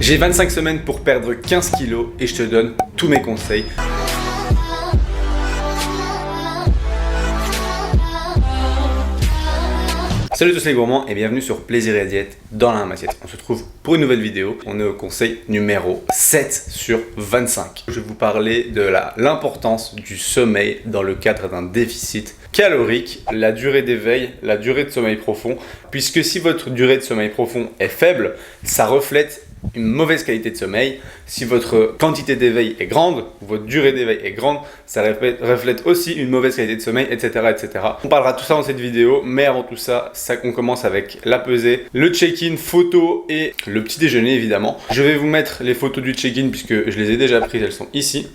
J'ai 25 semaines pour perdre 15 kilos et je te donne tous mes conseils. Salut tous les gourmands et bienvenue sur Plaisir et Diète dans la même assiette. On se retrouve pour une nouvelle vidéo. On est au conseil numéro 7 sur 25. Je vais vous parler de l'importance du sommeil dans le cadre d'un déficit calorique, la durée d'éveil, la durée de sommeil profond. Puisque si votre durée de sommeil profond est faible, ça reflète une mauvaise qualité de sommeil. Si votre quantité d'éveil est grande, votre durée d'éveil est grande, ça reflète aussi une mauvaise qualité de sommeil, etc., etc. On parlera de tout ça dans cette vidéo, mais avant tout ça, on commence avec la pesée, le check-in, photo et le petit déjeuner évidemment. Je vais vous mettre les photos du check-in puisque je les ai déjà prises, elles sont ici.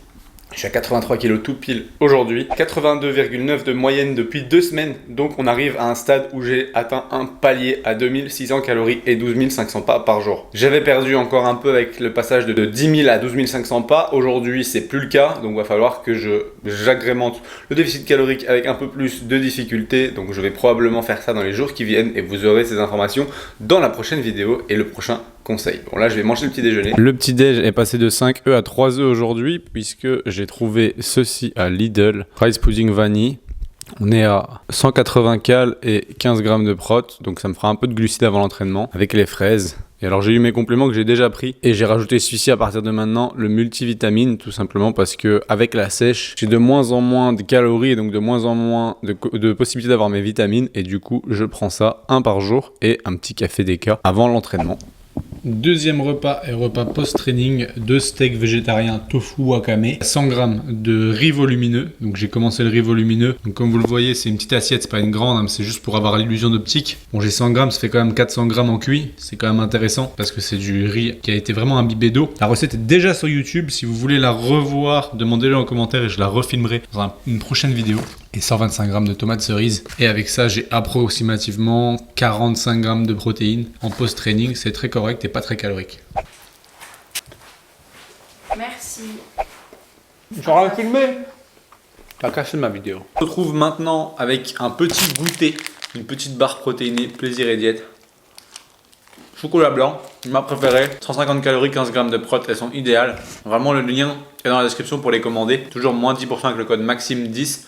Je suis à 83 kg tout pile aujourd'hui, 82,9 de moyenne depuis 2 semaines, donc on arrive à un stade où j'ai atteint un palier à 2600 calories et 12 500 pas par jour. J'avais perdu encore un peu avec le passage de 10 000 à 12 500 pas, aujourd'hui c'est plus le cas, donc il va falloir que j'agrémente le déficit calorique avec un peu plus de difficulté, donc je vais probablement faire ça dans les jours qui viennent et vous aurez ces informations dans la prochaine vidéo et le prochain conseil. Bon là je vais manger le petit déjeuner. Le petit déj est passé de 5 œufs à 3 œufs aujourd'hui puisque j'ai trouvé ceci à Lidl, rice pudding vanille. On est à 180 cal et 15 grammes de prot, donc ça me fera un peu de glucides avant l'entraînement avec les fraises. Et alors j'ai eu mes compléments que j'ai déjà pris et j'ai rajouté celui-ci à partir de maintenant, le multivitamine, tout simplement parce que avec la sèche, j'ai de moins en moins de calories et donc de moins en moins de possibilités d'avoir mes vitamines et du coup je prends ça un par jour et un petit café déca avant l'entraînement. Deuxième repas et repas post-training, 2 steaks végétariens tofu wakame, 100 g de riz volumineux. Donc j'ai commencé le riz volumineux. Donc comme vous le voyez, c'est une petite assiette, c'est pas une grande, hein, mais c'est juste pour avoir l'illusion d'optique. Bon, j'ai 100 g, ça fait quand même 400 g en cuit. C'est quand même intéressant parce que c'est du riz qui a été vraiment imbibé d'eau. La recette est déjà sur YouTube. Si vous voulez la revoir, demandez-le en commentaire et je la refilmerai dans une prochaine vidéo. Et 125 g de tomates cerises. Et avec ça, j'ai approximativement 45 g de protéines en post-training. C'est très correct et pas très calorique. Merci. J'aurais filmé. T'as caché ma vidéo. On se retrouve maintenant avec un petit goûter, une petite barre protéinée, Plaisir et Diète. Chocolat blanc, ma préférée, 150 calories, 15 g de prot, elles sont idéales. Vraiment le lien est dans la description pour les commander. Toujours moins 10% avec le code Maxime10.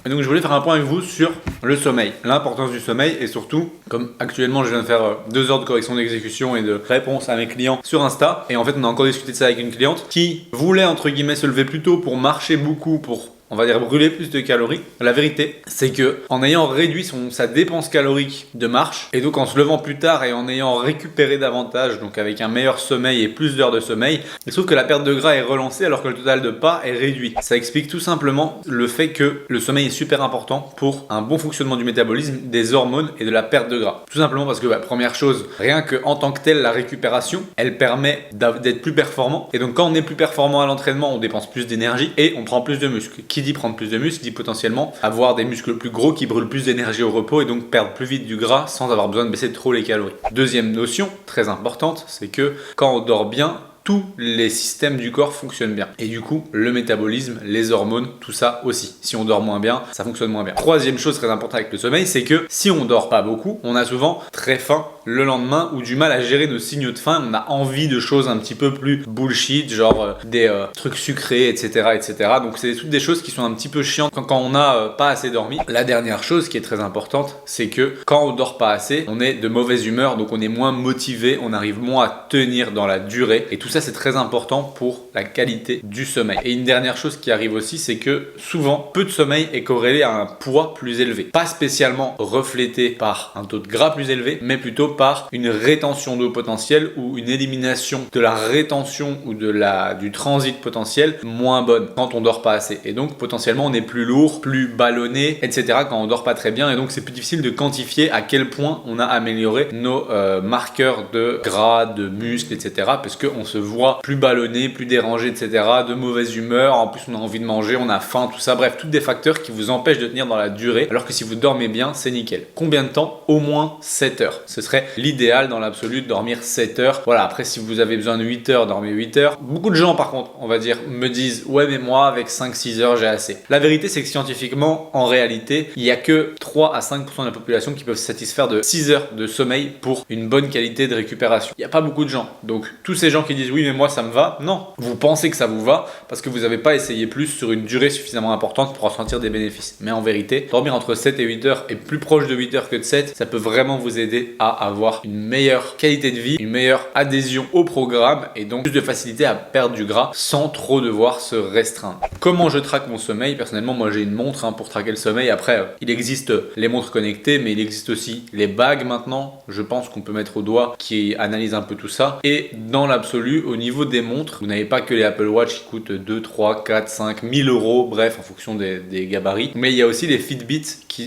Et donc je voulais faire un point avec vous sur le sommeil, l'importance du sommeil et surtout, comme actuellement je viens de faire 2 heures de correction d'exécution et de réponse à mes clients sur Insta, et en fait on a encore discuté de ça avec une cliente qui voulait entre guillemets se lever plus tôt pour marcher beaucoup, pour on va dire brûler plus de calories. La vérité, c'est que en ayant réduit sa dépense calorique de marche, et donc en se levant plus tard et en ayant récupéré davantage, donc avec un meilleur sommeil et plus d'heures de sommeil, il se trouve que la perte de gras est relancée alors que le total de pas est réduit. Ça explique tout simplement le fait que le sommeil est super important pour un bon fonctionnement du métabolisme, des hormones et de la perte de gras. Tout simplement parce que, première chose, rien que en tant que telle, la récupération, elle permet d'être plus performant. Et donc quand on est plus performant à l'entraînement, on dépense plus d'énergie et on prend plus de muscles. Qui dit prendre plus de muscles dit potentiellement avoir des muscles plus gros qui brûlent plus d'énergie au repos et donc perdre plus vite du gras sans avoir besoin de baisser trop les calories. Deuxième notion très importante, c'est que quand on dort bien, tous les systèmes du corps fonctionnent bien. Et du coup, le métabolisme, les hormones, tout ça aussi. Si on dort moins bien, ça fonctionne moins bien. Troisième chose très importante avec le sommeil, c'est que si on dort pas beaucoup, on a souvent très faim le lendemain ou du mal à gérer nos signaux de faim. On a envie de choses un petit peu plus bullshit, genre des trucs sucrés, etc., etc. Donc c'est toutes des choses qui sont un petit peu chiantes quand on n'a pas assez dormi. La dernière chose qui est très importante, c'est que quand on dort pas assez, on est de mauvaise humeur, donc on est moins motivé, on arrive moins à tenir dans la durée. Et tout ça, c'est très important pour la qualité du sommeil. Et une dernière chose qui arrive aussi, c'est que souvent, peu de sommeil est corrélé à un poids plus élevé. Pas spécialement reflété par un taux de gras plus élevé, mais plutôt par une rétention d'eau potentielle ou une élimination de la rétention ou du transit potentiel moins bonne quand on dort pas assez. Et donc, potentiellement, on est plus lourd, plus ballonné, etc. quand on dort pas très bien. Et donc, c'est plus difficile de quantifier à quel point on a amélioré nos marqueurs de gras, de muscles, etc. parce qu'on se voit plus ballonné, plus dérangé, etc. de mauvaise humeur, en plus on a envie de manger, on a faim, tout ça, bref, tous des facteurs qui vous empêchent de tenir dans la durée, alors que si vous dormez bien, c'est nickel. Combien de temps? Au moins 7 heures. Ce serait serait l'idéal dans l'absolu de dormir 7 heures. Voilà, après si vous avez besoin de 8 heures, dormez 8 heures. Beaucoup de gens par contre, on va dire, me disent ouais mais moi avec 5-6 heures j'ai assez. La vérité c'est que scientifiquement, en réalité, il n'y a que 3 à 5% de la population qui peuvent se satisfaire de 6 heures de sommeil pour une bonne qualité de récupération. Il n'y a pas beaucoup de gens. Donc tous ces gens qui disent oui mais moi ça me va, non. Vous pensez que ça vous va parce que vous n'avez pas essayé plus sur une durée suffisamment importante pour ressentir des bénéfices. Mais en vérité, dormir entre 7 et 8 heures et plus proche de 8 heures que de 7, ça peut vraiment vous aider à avoir une meilleure qualité de vie, une meilleure adhésion au programme et donc plus de facilité à perdre du gras sans trop devoir se restreindre. Comment je traque mon sommeil? Personnellement, moi j'ai une montre pour traquer le sommeil. Après, il existe les montres connectées, mais il existe aussi les bagues maintenant. Je pense qu'on peut mettre au doigt qui analyse un peu tout ça. Et dans l'absolu, au niveau des montres, vous n'avez pas que les Apple Watch qui coûtent 2, 3, 4, 5, 1000 euros, bref, en fonction des gabarits. Mais il y a aussi les Fitbit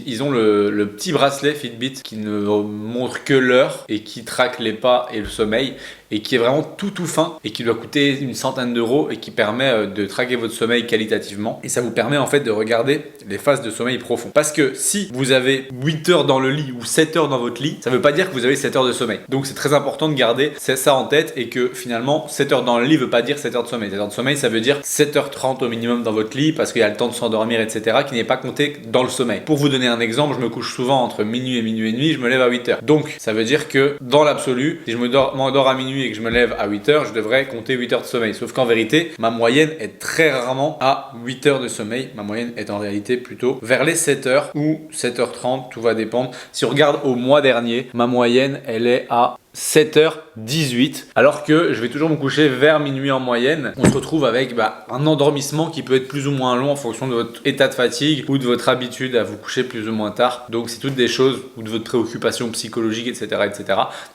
ils ont le petit bracelet Fitbit qui ne montre que l'heure et qui traque les pas et le sommeil et qui est vraiment tout fin et qui doit coûter une centaine d'euros et qui permet de traquer votre sommeil qualitativement et ça vous permet en fait de regarder les phases de sommeil profond. Parce que si vous avez 8 heures dans le lit ou 7 heures dans votre lit, ça ne veut pas dire que vous avez 7 heures de sommeil. Donc c'est très important de garder ça en tête et que finalement 7 heures dans le lit ne veut pas dire 7 heures de sommeil. 7 heures de sommeil ça veut dire 7h30 au minimum dans votre lit parce qu'il y a le temps de s'endormir etc. qui n'est pas compté dans le sommeil. Pour vous donner un exemple, je me couche souvent entre minuit et minuit et demi, je me lève à 8 heures. Donc ça veut dire que dans l'absolu, si je m'endors à minuit et que je me lève à 8 heures, je devrais compter 8 heures de sommeil. Sauf qu'en vérité, ma moyenne est très rarement à 8 heures de sommeil. Ma moyenne est en réalité plutôt vers les 7 heures ou 7h30, tout va dépendre. Si on regarde au mois dernier, ma moyenne, elle est à 7h18 alors que je vais toujours me coucher vers minuit en moyenne. On se retrouve avec un endormissement qui peut être plus ou moins long en fonction de votre état de fatigue ou de votre habitude à vous coucher plus ou moins tard. Donc c'est toutes des choses ou de votre préoccupation psychologique etc.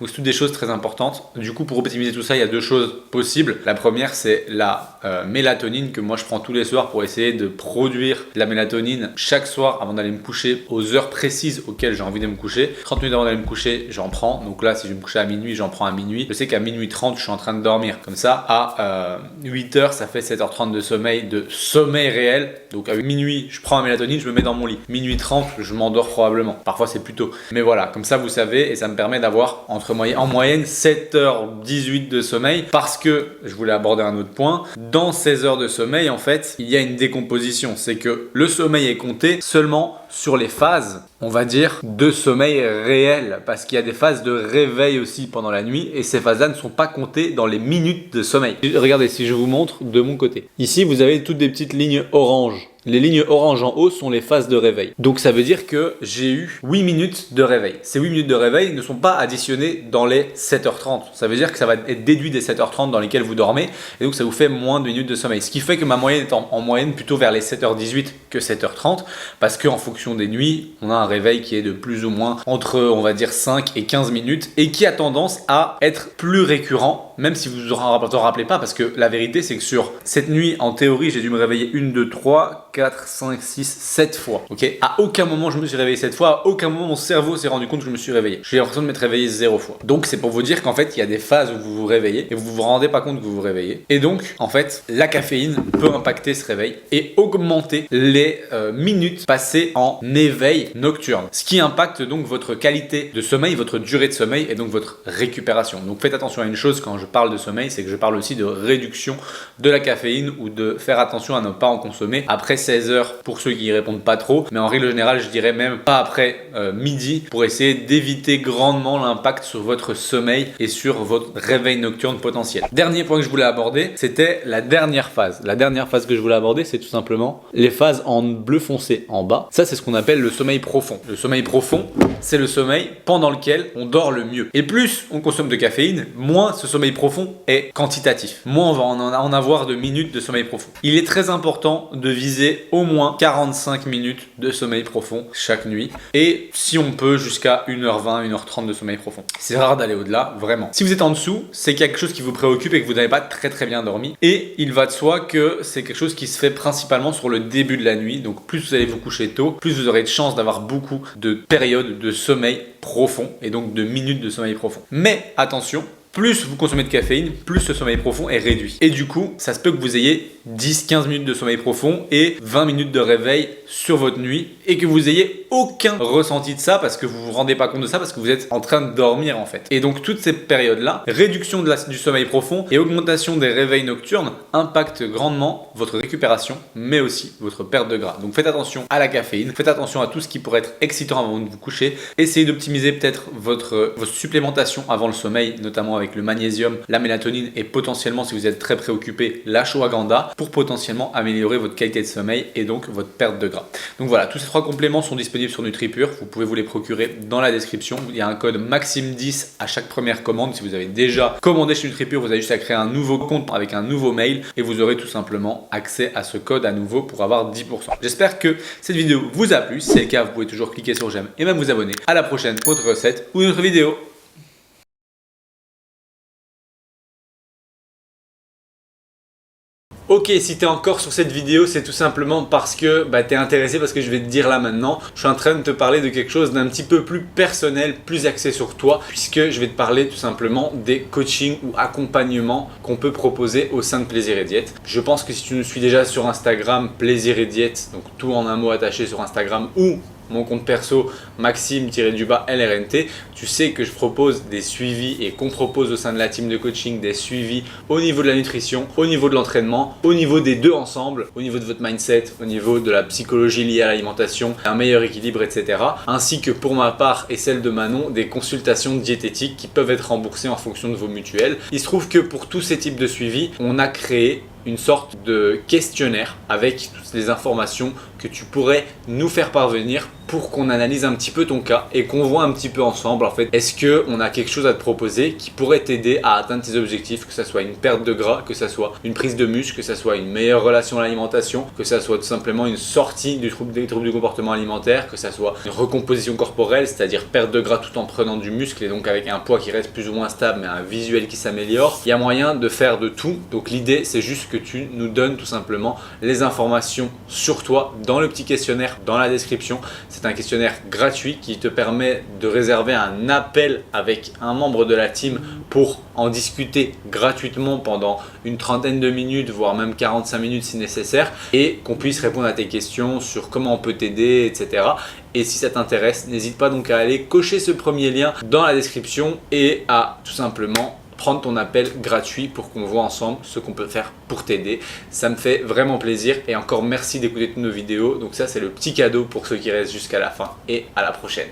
Donc c'est toutes des choses très importantes. Du coup pour optimiser tout ça il y a deux choses possibles. La première c'est la mélatonine que moi je prends tous les soirs pour essayer de produire de la mélatonine chaque soir avant d'aller me coucher aux heures précises auxquelles j'ai envie de me coucher. 30 minutes avant d'aller me coucher j'en prends. Donc là si je vais me coucher à minuit, j'en prends à minuit. Je sais qu'à minuit 30, je suis en train de dormir. Comme ça, à 8 heures, ça fait 7h30 de sommeil réel. Donc à minuit, je prends la mélatonine, je me mets dans mon lit. Minuit 30, je m'endors probablement. Parfois, c'est plus tôt. Mais voilà, comme ça, vous savez, et ça me permet d'avoir en moyenne 7h18 de sommeil. Parce que, je voulais aborder un autre point, dans ces heures de sommeil, en fait, il y a une décomposition. C'est que le sommeil est compté seulement sur les phases, on va dire, de sommeil réel. Parce qu'il y a des phases de réveil aussi pendant la nuit et ces phases-là ne sont pas comptées dans les minutes de sommeil. Regardez, si je vous montre de mon côté. Ici, vous avez toutes des petites lignes orange. Les lignes orange en haut sont les phases de réveil. Donc ça veut dire que j'ai eu 8 minutes de réveil. Ces 8 minutes de réveil ne sont pas additionnées dans les 7h30. Ça veut dire que ça va être déduit des 7h30 dans lesquelles vous dormez et donc ça vous fait moins de minutes de sommeil. Ce qui fait que ma moyenne est en moyenne plutôt vers les 7h18 que 7h30 parce qu'en fonction des nuits, on a un réveil qui est de plus ou moins entre, on va dire, 5 et 15 minutes et qui a tendance à être plus récurrent, même si vous ne vous en rappelez pas parce que la vérité c'est que sur cette nuit, en théorie, j'ai dû me réveiller 1, 2, 3, 4, 5, 6, 7 fois. Ok. À aucun moment je me suis réveillé 7 fois, à aucun moment mon cerveau s'est rendu compte que je me suis réveillé. J'ai l'impression de m'être réveillé 0 fois. Donc c'est pour vous dire qu'en fait il y a des phases où vous vous réveillez et vous vous rendez pas compte que vous vous réveillez. Et donc en fait la caféine peut impacter ce réveil et augmenter les minutes passées en éveil nocturne. Ce qui impacte donc votre qualité de sommeil, votre durée de sommeil et donc votre récupération. Donc faites attention à une chose quand je parle de sommeil, c'est que je parle aussi de réduction de la caféine ou de faire attention à ne pas en consommer après 16 heures pour ceux qui y répondent pas trop, mais en règle générale je dirais même pas après midi pour essayer d'éviter grandement l'impact sur votre sommeil et sur votre réveil nocturne potentiel. Dernier point que je voulais aborder, c'était la dernière phase. La dernière phase que je voulais aborder, c'est tout simplement les phases en bleu foncé en bas. Ça c'est ce qu'on appelle le sommeil profond. Le sommeil profond, c'est le sommeil pendant lequel on dort le mieux. Et plus on consomme de caféine, moins ce sommeil profond est quantitatif. Moins on va en avoir de minutes de sommeil profond. Il est très important de viser au moins 45 minutes de sommeil profond chaque nuit et si on peut jusqu'à 1h20, 1h30 de sommeil profond. C'est rare d'aller au-delà, vraiment. Si vous êtes en dessous, c'est quelque chose qui vous préoccupe et que vous n'avez pas très bien dormi et il va de soi que c'est quelque chose qui se fait principalement sur le début de la nuit. Donc plus vous allez vous coucher tôt, plus vous aurez de chances d'avoir beaucoup de périodes de sommeil profond et donc de minutes de sommeil profond. Mais attention, plus vous consommez de caféine, plus le sommeil profond est réduit. Et du coup, ça se peut que vous ayez 10-15 minutes de sommeil profond et 20 minutes de réveil sur votre nuit et que vous ayez aucun ressenti de ça parce que vous vous rendez pas compte de ça parce que vous êtes en train de dormir en fait. Et donc toutes ces périodes-là, réduction du sommeil profond et augmentation des réveils nocturnes impactent grandement votre récupération mais aussi votre perte de gras. Donc faites attention à la caféine, faites attention à tout ce qui pourrait être excitant avant de vous coucher. Essayez d'optimiser peut-être votre supplémentation avant le sommeil, notamment avec le magnésium, la mélatonine et potentiellement, si vous êtes très préoccupé, l'ashwagandha pour potentiellement améliorer votre qualité de sommeil et donc votre perte de gras. Donc voilà, tous ces 3 compléments sont disponibles sur NutriPure. Vous pouvez vous les procurer dans la description. Il y a un code Maxime10 à chaque première commande. Si vous avez déjà commandé chez NutriPure, vous avez juste à créer un nouveau compte avec un nouveau mail et vous aurez tout simplement accès à ce code à nouveau pour avoir 10%. J'espère que cette vidéo vous a plu. Si c'est le cas, vous pouvez toujours cliquer sur j'aime et même vous abonner. À la prochaine pour une autre recette ou une autre vidéo. Ok, si tu es encore sur cette vidéo, c'est tout simplement parce que tu es intéressé parce que je vais te dire là maintenant. Je suis en train de te parler de quelque chose d'un petit peu plus personnel, plus axé sur toi, puisque je vais te parler tout simplement des coachings ou accompagnements qu'on peut proposer au sein de Plaisir et Diète. Je pense que si tu nous suis déjà sur Instagram, Plaisir et Diète, donc tout en un mot attaché sur Instagram, ou mon compte perso Maxime-LRNT, tu sais que je propose des suivis et qu'on propose au sein de la team de coaching des suivis au niveau de la nutrition, au niveau de l'entraînement, au niveau des deux ensemble, au niveau de votre mindset, au niveau de la psychologie liée à l'alimentation, un meilleur équilibre, etc. Ainsi que pour ma part et celle de Manon, des consultations diététiques qui peuvent être remboursées en fonction de vos mutuelles. Il se trouve que pour tous ces types de suivis, on a créé une sorte de questionnaire avec toutes les informations que tu pourrais nous faire parvenir pour qu'on analyse un petit peu ton cas et qu'on voit un petit peu ensemble en fait, est-ce qu'on a quelque chose à te proposer qui pourrait t'aider à atteindre tes objectifs, que ce soit une perte de gras, que ce soit une prise de muscle, que ce soit une meilleure relation à l'alimentation, que ce soit tout simplement une sortie des troubles du comportement alimentaire, que ce soit une recomposition corporelle, c'est-à-dire perte de gras tout en prenant du muscle et donc avec un poids qui reste plus ou moins stable mais un visuel qui s'améliore. Il y a moyen de faire de tout, donc l'idée c'est juste que tu nous donnes tout simplement les informations sur toi dans le petit questionnaire dans la description. C'est un questionnaire gratuit qui te permet de réserver un appel avec un membre de la team pour en discuter gratuitement pendant une trentaine de minutes, voire même 45 minutes si nécessaire, et qu'on puisse répondre à tes questions sur comment on peut t'aider, etc. Et si ça t'intéresse, n'hésite pas donc à aller cocher ce premier lien dans la description et à tout simplement prendre ton appel gratuit pour qu'on voit ensemble ce qu'on peut faire pour t'aider. Ça me fait vraiment plaisir et encore merci d'écouter toutes nos vidéos. Donc ça, c'est le petit cadeau pour ceux qui restent jusqu'à la fin et à la prochaine.